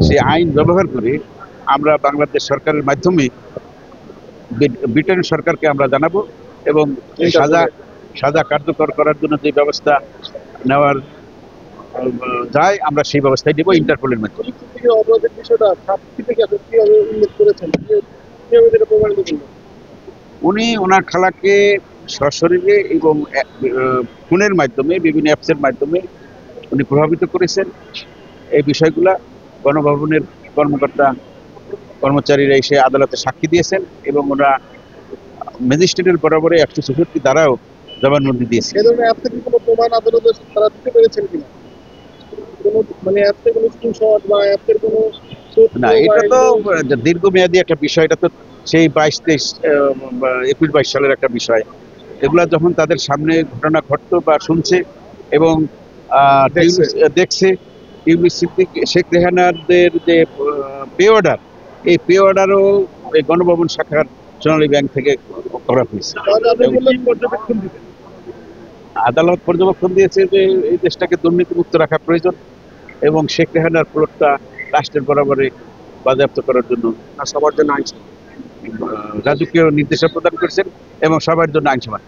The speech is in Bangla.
সেই আইন ব্যবহার করে আমরা বাংলাদেশ সরকারের মাধ্যমে ব্রিটেন সরকারকে আমরা জানাবো এবং সাজা সাজা কার্যকর করার জন্য যে ব্যবস্থা নেওয়ার যায় আমরা সেই ব্যবস্থায় নেব ইন্টারপোলের মাধ্যমে। উনি ওনার খালাকে সশরীরে এবং ফোনের মাধ্যমে বিভিন্ন অ্যাপসের মাধ্যমে উনি প্রভাবিত করেছেন। এই বিষয়গুলা গণভবনের কর্মচারীরা এসে আদালতে সাক্ষী দিয়েছেন এবং ওরা ম্যাজিস্ট্রেটের বরাবরে 164 দ্বারাও জবানবন্দি দিয়েছে। না, এটা তো দীর্ঘমেয়াদী একটা বিষয়। এটা তো সেই 21-22 সালের একটা বিষয়। এগুলা যখন তাদের সামনে ঘটনা ঘটতো বা শুনছে এবং দেখছে, ইউনুস সিদ্দিক শেখ রেহানাদের যে পে অর্ডার, এই পে অর্ডারও এই গণভবন শাখার সোনালী ব্যাংক থেকে করা হয়েছে। আদালত পর্যবেক্ষণ দিয়েছে যে এই দেশটাকে দুর্নীতিমুক্ত রাখা প্রয়োজন এবং শেখ রেহানার প্লটটা রাষ্ট্রের বরাবরে বাজেয়াপ্ত করার জন্য সবার জন্য আইন রাজকীয় নির্দেশনা প্রদান করেছেন এবং সবার জন্য আইন সমান।